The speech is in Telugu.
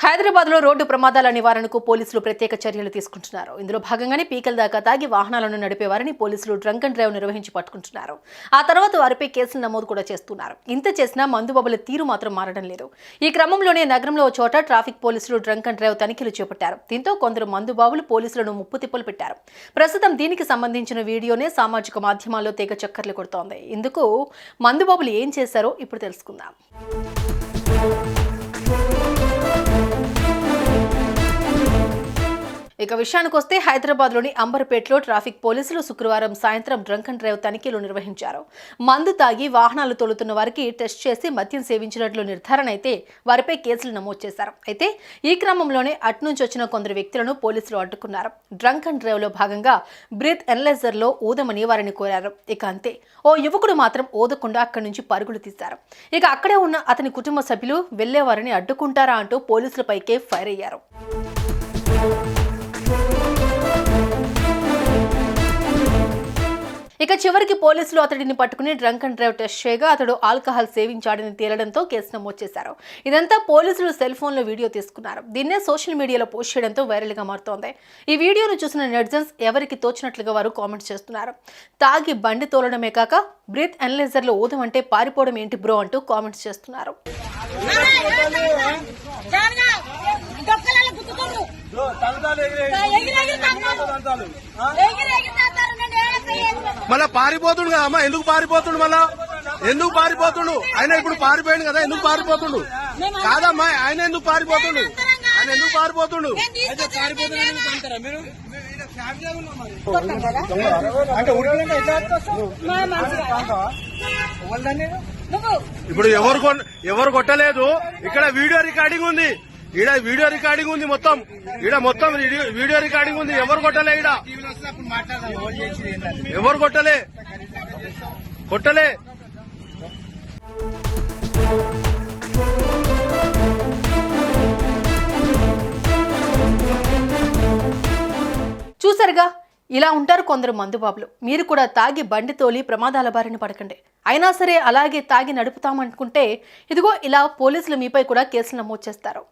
హైదరాబాద్లో రోడ్డు ప్రమాదాల నివారణకు పోలీసులు ప్రత్యేక చర్యలు తీసుకుంటున్నారు. ఇందులో భాగంగానే పీకల దాకా తాగి వాహనాలను నడిపేవారిని పోలీసులు డ్రంక్ అండ్ డ్రైవ్ నిర్వహించి పట్టుకుంటున్నారు. ఆ తర్వాత వారిపై కేసులు నమోదు కూడా చేస్తున్నారు. ఇంత చేసినా మందుబాబుల తీరు మాత్రం మారడం లేదు. ఈ క్రమంలోనే నగరంలో ఓ చోట ట్రాఫిక్ పోలీసులు డ్రంక్ అండ్ డ్రైవ్ తనిఖీలు చేపట్టారు. దీంతో కొందరు మందుబాబులు పోలీసులను ముప్పు తిప్పలు పెట్టారు. ప్రస్తుతం దీనికి సంబంధించిన వీడియోనే సామాజిక మాధ్యమాల్లో తెగ చక్కర్లు కొడుతోంది. ఇందుకు మందుబాబులు ఏం చేశారో ఇప్పుడు తెలుసుకుందాం. ఇక విషయానికి వస్తే హైదరాబాద్లోని అంబర్పేటలో ట్రాఫిక్ పోలీసులు శుక్రవారం సాయంత్రం డ్రంక్ అండ్ డ్రైవ్ తనిఖీలు నిర్వహించారు. మందు తాగి వాహనాలు తోలుతున్న వారికి టెస్ట్ చేసి మద్యం సేవించినట్లు నిర్ధారణ అయితే వారిపై కేసులు నమోదు చేశారు. అయితే ఈ క్రమంలోనే అట్నుంచి వచ్చిన కొందరు వ్యక్తులను పోలీసులు అడ్డుకున్నారు. డ్రంక్ అండ్ డ్రైవ్ లో భాగంగా బ్రీత్ ఎనలైజర్ లో ఊదమని వారిని కోరారు. ఇక అంతే, ఓ యువకుడు మాత్రం ఊదకుండా అక్కడి నుంచి పరుగులు తీశారు. ఇక అక్కడే ఉన్న అతని కుటుంబ సభ్యులు వెళ్లేవారిని అడ్డుకుంటారా అంటూ పోలీసులపైకే ఫైర్ అయ్యారు. ఇక చివరికి పోలీసులు అతడిని పట్టుకుని డ్రంక్ అండ్ డ్రైవ్ టెస్ట్ చేయగా అతడు ఆల్కహాల్ సేవించాడని తేలడంతో కేసు నమోదు చేశారు. ఇదంతా పోలీసులు సెల్ ఫోన్లో వీడియో తీసుకున్నారు. దీన్నే సోషల్ మీడియాలో పోస్ట్ చేయడంతో వైరల్గా మారుతోంది. ఈ వీడియోను చూసిన నెటిజన్స్ ఎవరికి తోచినట్లుగా వారు కామెంట్స్ చేస్తున్నారు. తాగి బండి తోలడమే కాక బ్రీత్ అనలైజర్లో ఊదం అంటే పారిపోవడం ఏంటి బ్రో అంటూ కామెంట్స్ చేస్తున్నారు. మళ్ళా పారిపోతుండు కదా అమ్మా, ఎందుకు పారిపోతుండు? మళ్ళా ఎందుకు పారిపోతుండు? ఆయన ఇప్పుడు పారిపోయాడు కదా, ఎందుకు పారిపోతుండు? కాదమ్మా, ఆయన ఎందుకు పారిపోతుండు? ఆయన ఎందుకు పారిపోతుండు? ఇప్పుడు ఎవరు కొట్టలేదు. ఇక్కడ వీడియో రికార్డింగ్ ఉంది. ఈడ వీడియో రికార్డింగ్ ఉంది. మొత్తం వీడియో రికార్డింగ్ ఉంది. ఎవరు కొట్టలే, ఈడ ఎవరు కొట్టలే. చూసారుగా, ఇలా ఉంటారు కొందరు మందుబాబులు. మీరు కూడా తాగి బండి తోలి ప్రమాదాల బారిన పడకండి. అయినా సరే అలాగే తాగి నడుపుతామనుకుంటే ఇదిగో ఇలా పోలీసులు మీపై కూడా కేసులు నమోదు చేస్తారు.